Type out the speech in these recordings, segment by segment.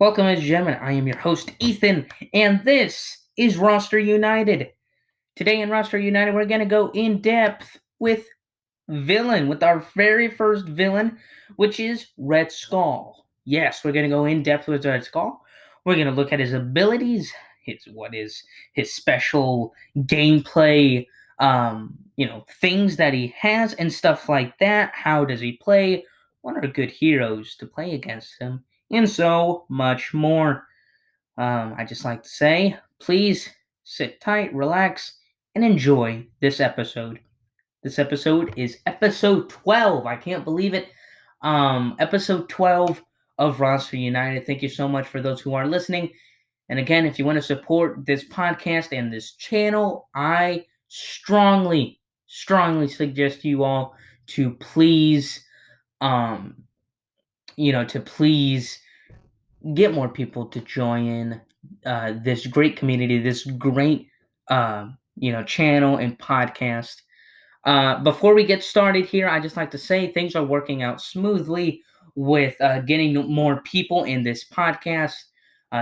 Welcome, ladies and gentlemen. I am your host, Ethan, and this is Roster United. Today in Roster United, we're going to go in depth with our very first villain, which is Red Skull. Yes, we're going to go in depth with Red Skull. We're going to look at his abilities, his special gameplay, things that he has and stuff like that. How does he play? What are good heroes to play against him? And so much more. I just like to say, please sit tight, relax, and enjoy this episode. This episode is episode 12. I can't believe it. Episode 12 of Roster United. Thank you so much for those who are listening. And again, if you want to support this podcast and this channel, I strongly suggest you all to please, please get more people to join this great community, this great, channel and podcast. Before we get started here, I just like to say things are working out smoothly with getting more people in this podcast,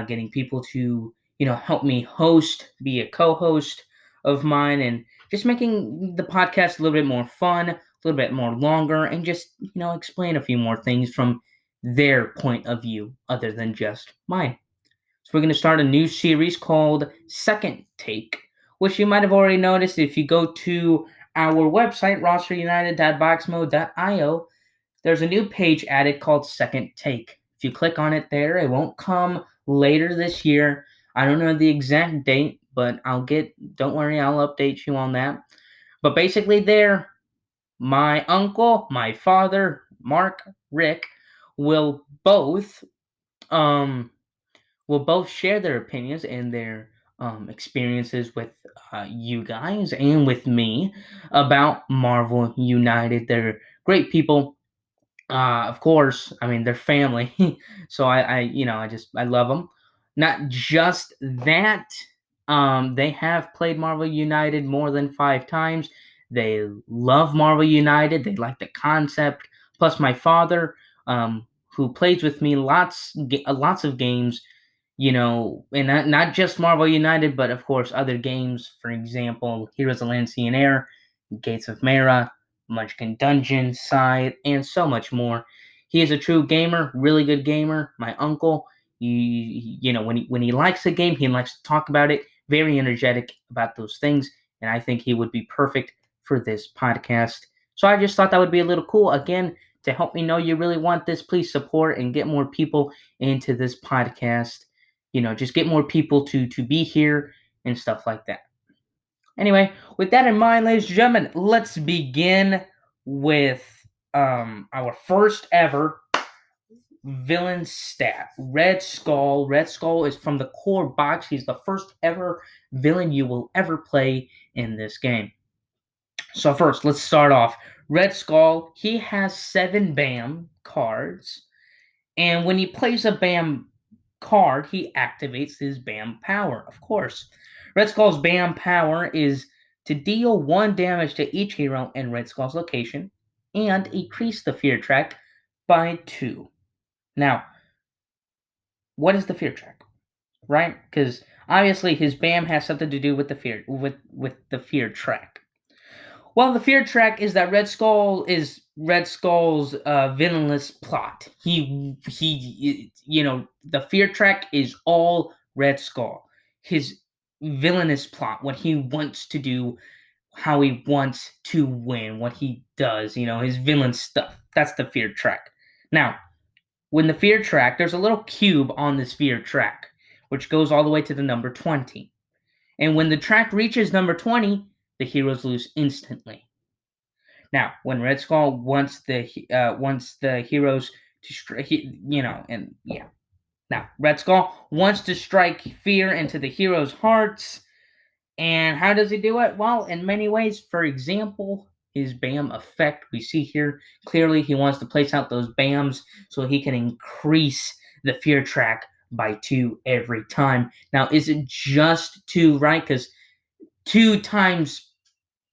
getting people to, help me host, be a co-host of mine, and just making the podcast a little bit more fun, a little bit more longer, and just, explain a few more things from their point of view other than just mine. So we're going to start a new series called Second Take, which you might have already noticed if you go to our website, rosterunited.boxmode.io. There's a new page added called Second Take. If you click on it there, it won't come later this year. I don't know the exact date, but don't worry, I'll update you on that. But basically there, my uncle, my father, Mark, Rick, will both share their opinions and their experiences with you guys and with me about Marvel United. They're great people. Of course, I mean they're family, so I love them. Not just that, they have played Marvel United more than 5 times. They love Marvel United. They like the concept. Plus, my father, who plays with me lots of games, and not just Marvel United, but of course other games. For example, Heroes of Lancea Air, Gates of Mara, Munchkin Dungeon, Scythe, and so much more. He is a true gamer, really good gamer. My uncle, when he likes a game, he likes to talk about it. Very energetic about those things, and I think he would be perfect for this podcast. So I just thought that would be a little cool. Again, to help me know you really want this, please support and get more people into this podcast. Just get more people to be here and stuff like that. Anyway, with that in mind, ladies and gentlemen, let's begin with our first ever villain stat, Red Skull. Red Skull is from the core box. He's the first ever villain you will ever play in this game. So first, let's start off. Red Skull, he has 7 BAM cards, and when he plays a BAM card, he activates his BAM power, of course. Red Skull's BAM power is to deal 1 damage to each hero in Red Skull's location and increase the fear track by 2. Now, what is the fear track? Right? Because obviously his BAM has something to do with the fear track. Well, the fear track is that Red Skull's villainous plot. The fear track is all Red Skull. His villainous plot, what he wants to do, how he wants to win, what he does, his villain stuff. That's the fear track. Now, when the fear track, there's a little cube on this fear track, which goes all the way to the number 20. And when the track reaches number 20, the heroes lose instantly. Now, when Red Skull wants the heroes to Now, Red Skull wants to strike fear into the heroes' hearts. And how does he do it? Well, in many ways. For example, his BAM effect. We see here clearly he wants to place out those BAMs so he can increase the fear track by 2 every time. Now, is it just 2, right? Because 2 times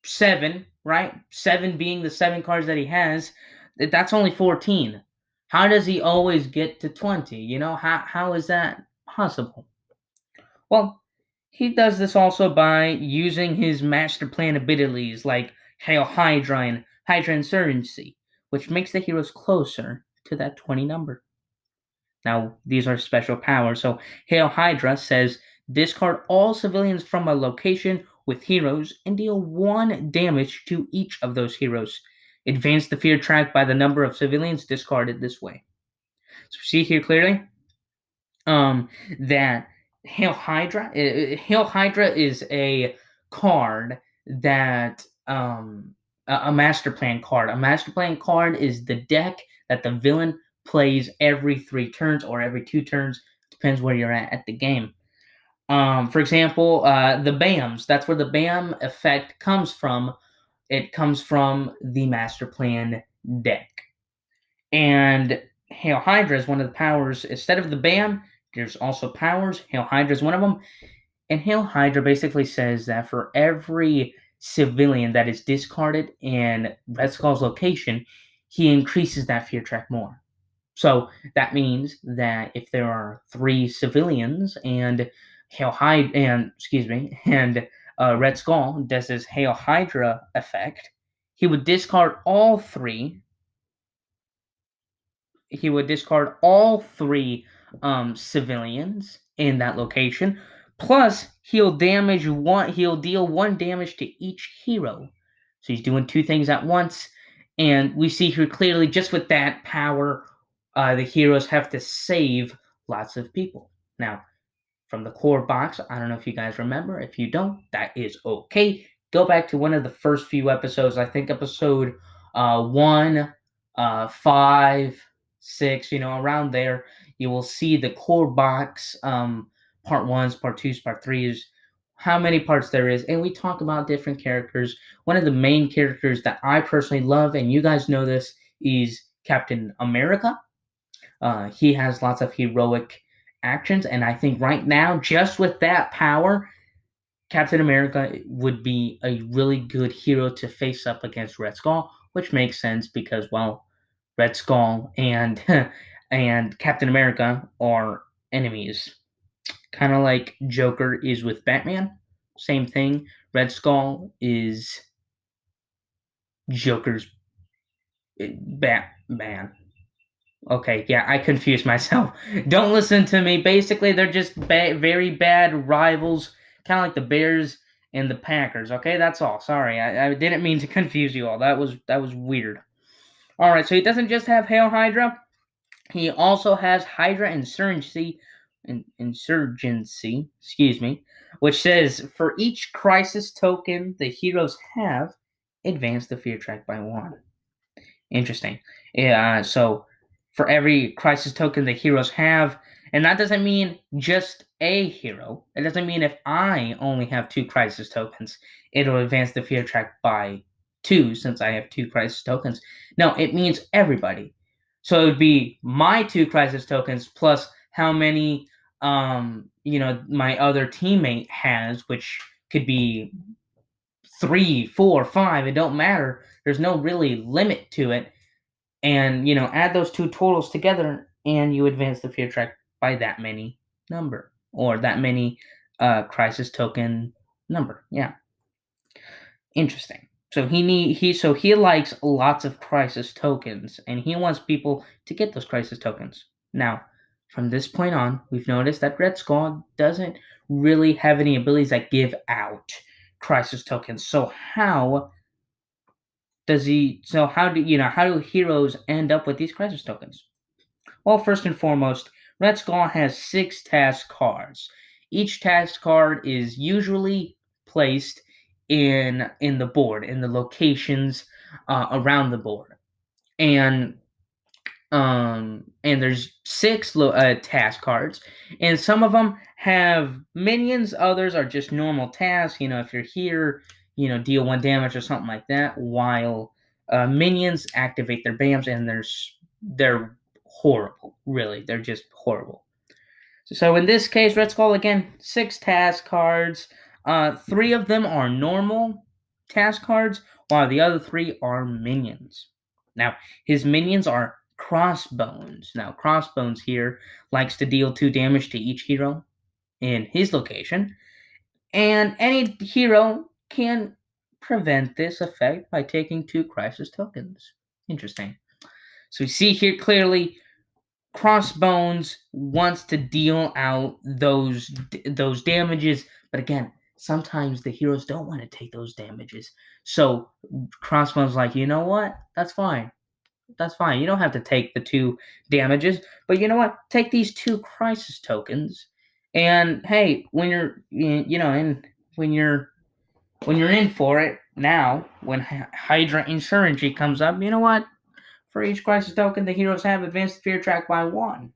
7, right? 7 being the 7 cards that he has, that's only 14. How does he always get to 20? How is that possible? Well, he does this also by using his master plan abilities like Hail Hydra and Hydra Insurgency, which makes the heroes closer to that 20 number. Now, these are special powers. So, Hail Hydra says discard all civilians from a location with heroes and deal 1 damage to each of those heroes. Advance the fear track by the number of civilians discarded this way. So, see here clearly that Hail Hydra is a card that a master plan card. A master plan card is the deck that the villain plays every 3 turns or every 2 turns, depends where you're at the game. For example, the BAMs. That's where the BAM effect comes from. It comes from the master plan deck. And Hail Hydra is one of the powers. Instead of the BAM, there's also powers. Hail Hydra is one of them. And Hail Hydra basically says that for every civilian that is discarded in Red Skull's location, he increases that fear track more. So that means that if there are 3 civilians and Red Skull does his Hail Hydra effect, he would discard all 3 civilians in that location. Plus, he'll deal 1 damage to each hero. So he's doing 2 things at once. And we see here clearly, just with that power, the heroes have to save lots of people. Now, from the core box, I don't know if you guys remember. If you don't, that is okay. Go back to one of the first few episodes. I think episode 1, 5, 6, around there. You will see the core box, part 1s, part 2s, part 3s, how many parts there is, and we talk about different characters. One of the main characters that I personally love, and you guys know this, is Captain America. He has lots of heroic actions, and I think right now, just with that power, Captain America would be a really good hero to face up against Red Skull, which makes sense because, well, Red Skull and and Captain America are enemies. Kind of like Joker is with Batman. Same thing. Red Skull is Joker's Batman. Okay, yeah, I confused myself. Don't listen to me. Basically, they're just very bad rivals, kind of like the Bears and the Packers. Okay, that's all. Sorry, I didn't mean to confuse you all. That was weird. All right, so he doesn't just have Hail Hydra. He also has Hydra Insurgency, excuse me, which says for each crisis token the heroes have, advance the fear track by 1. Interesting. Yeah, so for every crisis token the heroes have, and that doesn't mean just a hero. It doesn't mean if I only have 2 crisis tokens, it'll advance the fear track by 2 since I have 2 crisis tokens. No, it means everybody. So it would be my 2 crisis tokens plus how many my other teammate has, which could be 3, 4, 5, it don't matter. There's no really limit to it. And add those 2 totals together and you advance the fear track by that many number, or that many crisis token number. Yeah. Interesting. So he likes lots of crisis tokens and he wants people to get those crisis tokens. Now, from this point on, we've noticed that Red Skull doesn't really have any abilities that give out crisis tokens. So how do heroes end up with these crisis tokens? Well, first and foremost, Red Skull has 6 task cards. Each task card is usually placed in the board, in the locations around the board, and there's 6 task cards, and some of them have minions, others are just normal tasks. If you're here, deal 1 damage or something like that, while minions activate their BAMs, and they're horrible, really. They're just horrible. So in this case, Red Skull, again, 6 task cards. 3 of them are normal task cards, while the other 3 are minions. Now, his minions are Crossbones. Now, Crossbones here likes to deal 2 damage to each hero in his location, and any hero can prevent this effect by taking 2 Crisis tokens. Interesting. So we see here clearly Crossbones wants to deal out those damages, but again, sometimes the heroes don't want to take those damages. So Crossbones like, you know what? That's fine. That's fine. You don't have to take the 2 damages, but you know what? Take these 2 crisis tokens, and hey, when you're you know, and when you're in for it now, when Hydra Insurgency comes up, you know what? For each crisis token, the heroes have advanced fear track by 1.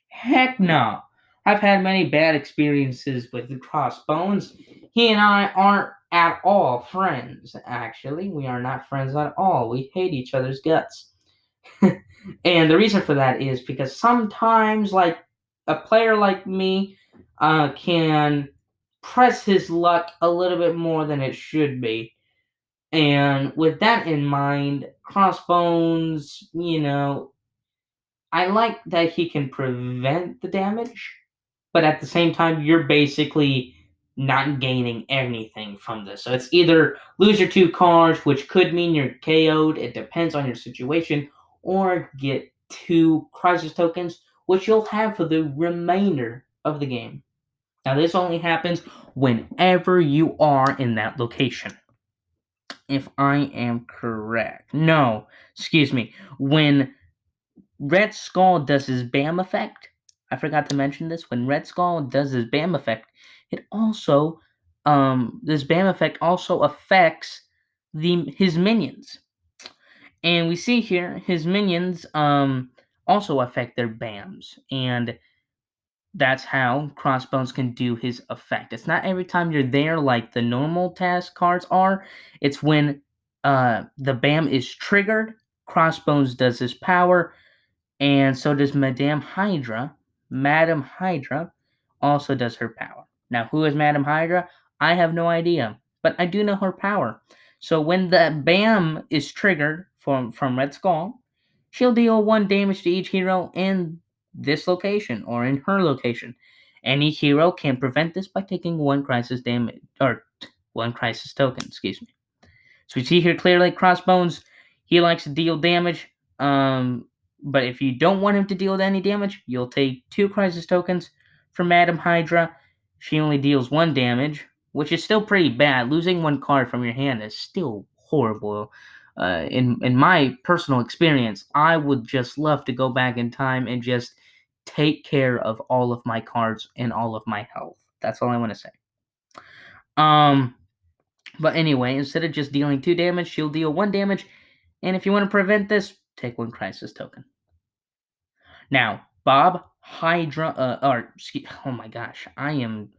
Heck no. I've had many bad experiences with Crossbones. He and I aren't at all friends, actually. We are not friends at all. We hate each other's guts. And the reason for that is because sometimes, like, a player like me can press his luck a little bit more than it should be. And with that in mind, Crossbones, I like that he can prevent the damage, but at the same time, you're basically not gaining anything from this. So it's either lose your 2 cards, which could mean you're KO'd, it depends on your situation, or get 2 crisis tokens, which you'll have for the remainder of the game. Now, this only happens whenever you are in that location. If I am correct. No, excuse me. When Red Skull does his BAM effect, I forgot to mention this. When Red Skull does his BAM effect, it also this BAM effect also affects his minions. And we see here his minions also affect their BAMs, and that's how Crossbones can do his effect. It's not every time you're there like the normal task cards are. It's when the BAM is triggered, Crossbones does his power, and so does Madame Hydra. Madame Hydra also does her power. Now, who is Madame Hydra? I have no idea, but I do know her power. So when the BAM is triggered from Red Skull, she'll deal 1 damage to each hero in this location or in her location. Any hero can prevent this by taking 1 crisis damage or 1 crisis token, excuse me. So we see here clearly Crossbones, he likes to deal damage. But if you don't want him to deal any damage, you'll take 2 crisis tokens from Madame Hydra. She only deals 1 damage, which is still pretty bad. Losing 1 card from your hand is still horrible. In my personal experience, I would just love to go back in time and just take care of all of my cards and all of my health. That's all I want to say. But anyway, instead of just dealing 2 damage, she'll deal 1 damage. And if you want to prevent this, take 1 crisis token. Now, Bob Hydra, oh my gosh, I am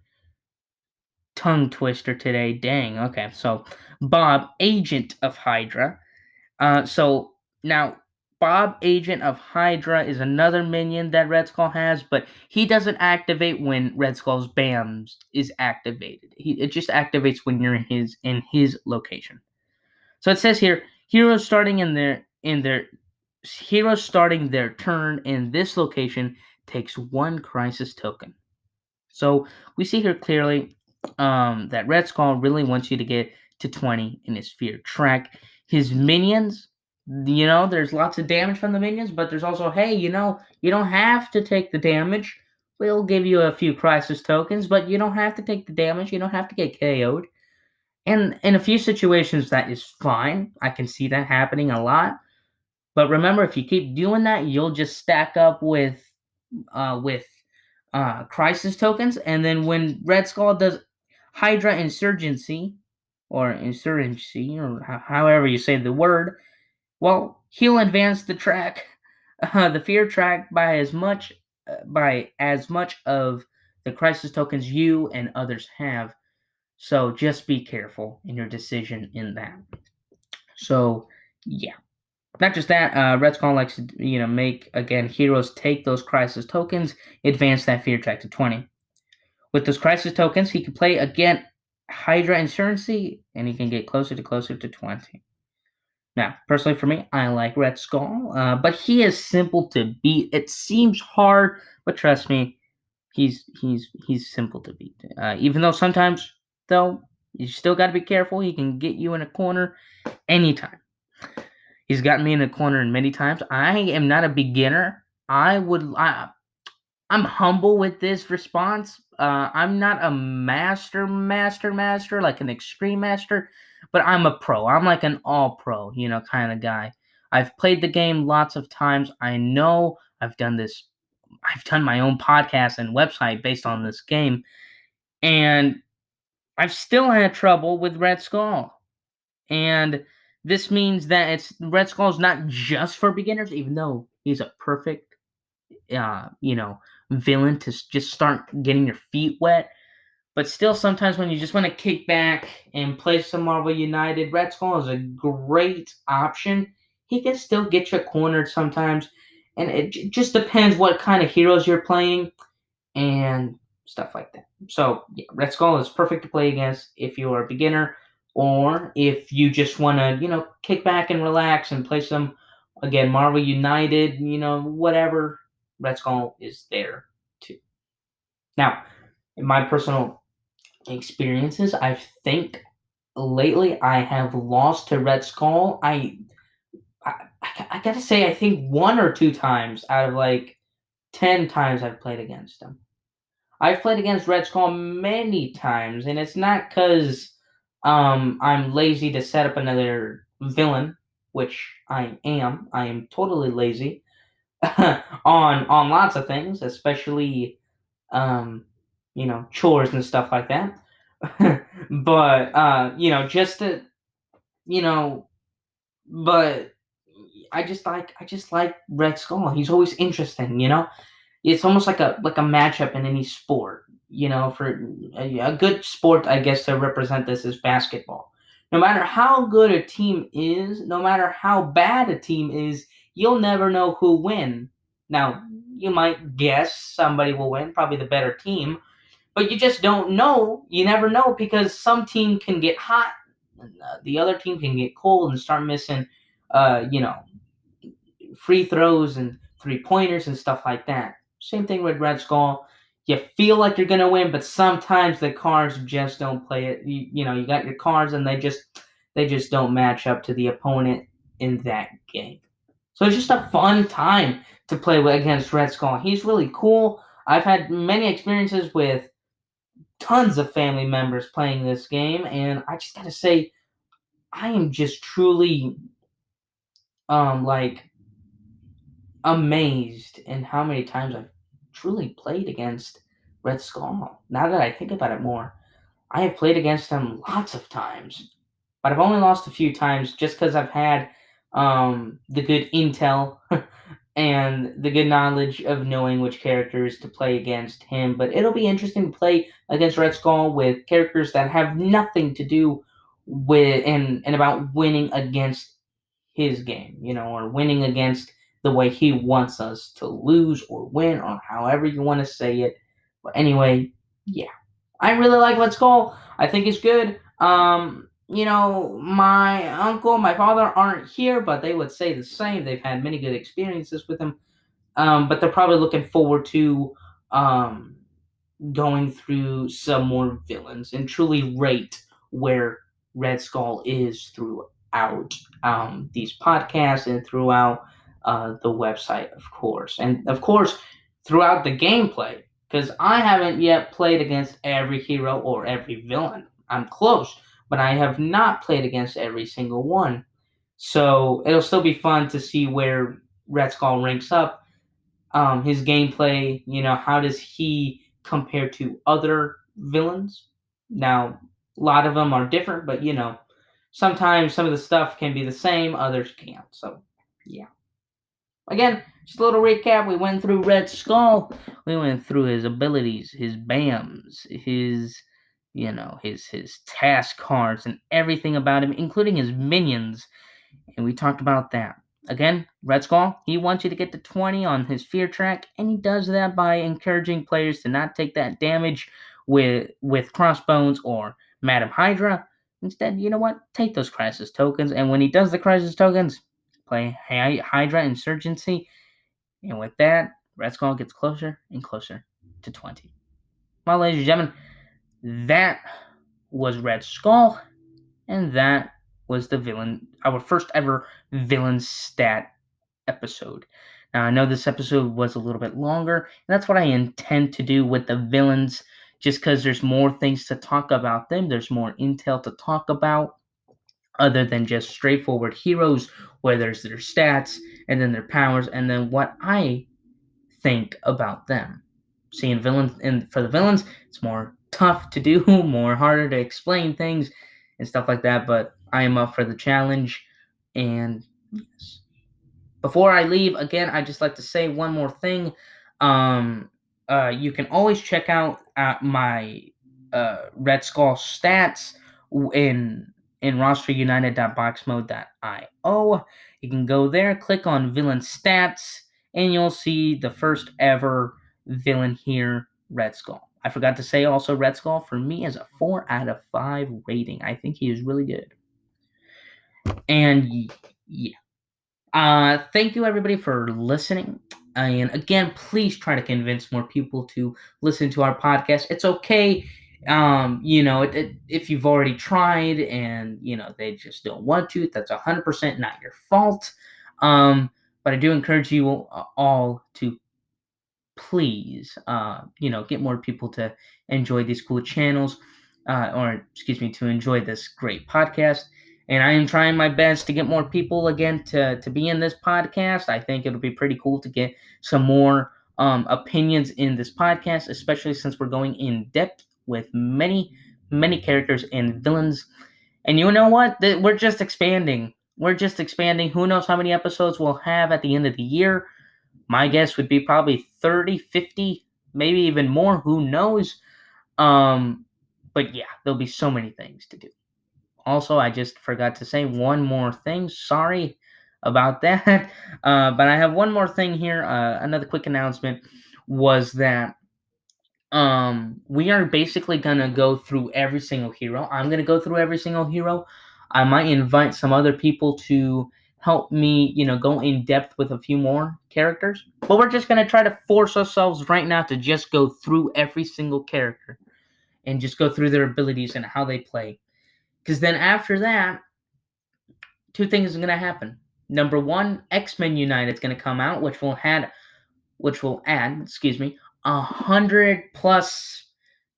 tongue twister today. Dang. Okay, so Bob, Agent of Hydra. So now Bob, Agent of Hydra, is another minion that Red Skull has, but he doesn't activate when Red Skull's BAM is activated. It just activates when you're in his location. So it says here, heroes starting their turn in this location takes 1 crisis token. So we see here clearly that Red Skull really wants you to get to 20 in his fear track. His minions, there's lots of damage from the minions, but there's also, hey, you don't have to take the damage. We'll give you a few crisis tokens, but you don't have to take the damage. You don't have to get KO'd. And in a few situations, that is fine. I can see that happening a lot. But remember, if you keep doing that, you'll just stack up with crisis tokens, and then when Red Skull does Hydra Insurgency, or however you say the word, well, he'll advance the track, the fear track by as much of the crisis tokens you and others have. So just be careful in your decision in that. So yeah. Not just that, Red Skull likes to, make, again, heroes take those crisis tokens, advance that fear track to 20. With those crisis tokens, he can play, again, Hydra Insurgency, and he can get closer to 20. Now, personally for me, I like Red Skull, but he is simple to beat. It seems hard, but trust me, he's simple to beat. Even though sometimes, though, you still got to be careful. He can get you in a corner anytime. He's gotten me in a corner many times. I am not a beginner. I'm humble with this response. I'm not a master, like an extreme master, but I'm a pro. I'm like an all pro, kind of guy. I've played the game lots of times. I know I've done this. I've done my own podcast and website based on this game, and I've still had trouble with Red Skull. And this means that Red Skull is not just for beginners, even though he's a perfect uh, you know, villain to just start getting your feet wet. But still, sometimes when you just want to kick back and play some Marvel United, Red Skull is a great option. He can still get you cornered sometimes, and it just depends what kind of heroes you're playing and stuff like that. So, yeah, Red Skull is perfect to play against if you're a beginner or if you just want to, kick back and relax and play some, again, Marvel United, whatever. Red Skull is there too. Now, in my personal experiences, I think lately I have lost to Red Skull. I gotta say, I think one or two times out of like 10 times I've played against him. I've played against Red Skull many times, and it's not because I'm lazy to set up another villain, which I am. I am totally lazy on lots of things, especially um, chores and stuff like that. But just to you know, but I just like Red Skull. He's always interesting. It's almost like a matchup in any sport. For a good sport, I guess to represent this is basketball. No matter how good a team is, no matter how bad a team is, you'll never know who win. Now, you might guess somebody will win, probably the better team, but you just don't know. You never know because some team can get hot, and the other team can get cold and start missing, uh, you know, free throws and three pointers and stuff like that. Same thing with Red Skull. You feel like you're gonna win, but sometimes the cards just don't play it. You got your cards and they just don't match up to the opponent in that game. So it's just a fun time to play against Red Skull. He's really cool. I've had many experiences with tons of family members playing this game, and I just gotta say, I am just truly like amazed in how many times I've truly played against Red Skull. Now that I think about it more, I have played against him lots of times, but I've only lost a few times just because I've had the good intel and the good knowledge of knowing which characters to play against him. But it'll be interesting to play against Red Skull with characters that have nothing to do with and about winning against his game, or winning against the way he wants us to lose or win, or however you want to say it. But anyway, yeah, I really like Red Skull. I think it's good. My uncle, my father aren't here, but they would say the same. They've had many good experiences with him. But they're probably looking forward to um, going through some more villains and truly rate where Red Skull is throughout these podcasts and throughout the website, of course. And of course, throughout the gameplay, because I haven't yet played against every hero or every villain. I'm close, but I have not played against every single one. So it'll still be fun to see where Red Skull ranks up, his gameplay, how does he compare to other villains? Now, a lot of them are different, but sometimes some of the stuff can be the same, others can't. So, yeah. Again, just a little recap. We went through Red Skull. We went through his abilities, his BAMs, his task cards, and everything about him, including his minions. And we talked about that. Again, Red Skull, he wants you to get to 20 on his fear track, and he does that by encouraging players to not take that damage with Crossbones or Madam Hydra. Instead, you know what? Take those crisis tokens, and when he does the crisis tokens, play Hydra Insurgency, and with that, Red Skull gets closer and closer to 20. Well, ladies and gentlemen, that was Red Skull, and that was the villain, our first ever villain stat episode. Now, I know this episode was a little bit longer, and that's what I intend to do with the villains, just because there's more things to talk about them, there's more intel to talk about, other than just straightforward heroes, where there's their stats, and then their powers, and then what I think about them. Seeing villains, and for the villains, it's more tough to do, more harder to explain things and stuff like that. But I am up for the challenge, and yes. Before I leave, again, I just like to say one more thing. You can always check out my Red Skull stats in rosterunited.boxmode.io. You can go there, click on villain stats, and you'll see the first ever villain here, Red Skull. I forgot to say also, Red Skull for me is a 4 out of 5 rating. I think he is really good. And yeah. Thank you everybody for listening. And again, please try to convince more people to listen to our podcast. It's okay, if you've already tried and they just don't want to. That's 100% not your fault. But I do encourage you all to please, get more people to enjoy these cool channels, to enjoy this great podcast. And I am trying my best to get more people again to be in this podcast. I think it'll be pretty cool to get some more opinions in this podcast, especially since we're going in depth with many, many characters and villains. And you know what? We're just expanding. We're just expanding. Who knows how many episodes we'll have at the end of the year? My guess would be probably 30, 50, maybe even more. Who knows? But yeah, there'll be so many things to do. Also, I just forgot to say one more thing. Sorry about that. But I have one more thing here. Another quick announcement was that we are basically going to go through every single hero. I'm going to go through every single hero. I might invite some other people to help me, go in depth with a few more characters. But we're just going to try to force ourselves right now to just go through every single character and just go through their abilities and how they play. Because then after that, two things are going to happen. Number one, X-Men United is going to come out, which will add, 100 plus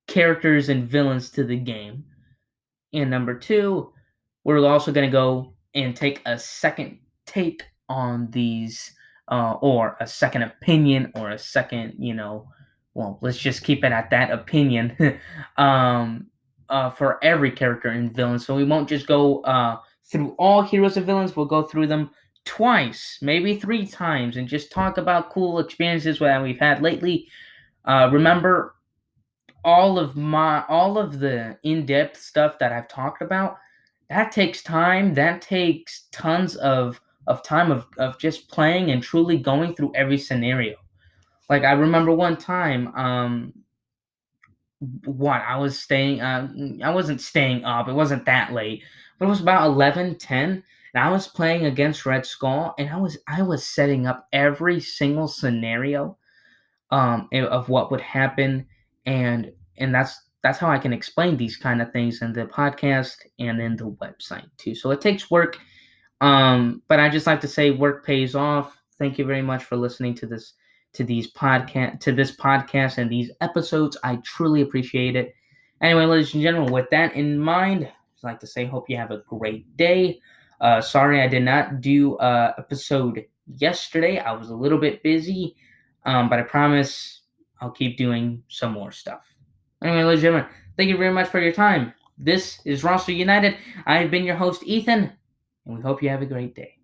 characters and villains to the game. And number two, we're also going to go and take a second take on these, or a second opinion, or a second, let's just keep it at that opinion, for every character and villain. So we won't just go through all heroes and villains. We'll go through them twice, maybe 3 times, and just talk about cool experiences that we've had lately. Remember, all of the in-depth stuff that I've talked about, that takes time. That takes tons of time of just playing and truly going through every scenario. Like, I remember one time, I wasn't staying up. It wasn't that late, but it was about 11:10, and I was playing against Red Skull, and I was setting up every single scenario of what would happen, and that's how I can explain these kind of things in the podcast and in the website too. So it takes work, but I just like to say work pays off. Thank you very much for listening to this podcast and these episodes. I truly appreciate it. Anyway, ladies and gentlemen, with that in mind, I'd like to say hope you have a great day. Sorry I did not do episode yesterday. I was a little bit busy. But I promise I'll keep doing some more stuff. Anyway, ladies and gentlemen, thank you very much for your time. This is Roster United. I've been your host, Ethan, and we hope you have a great day.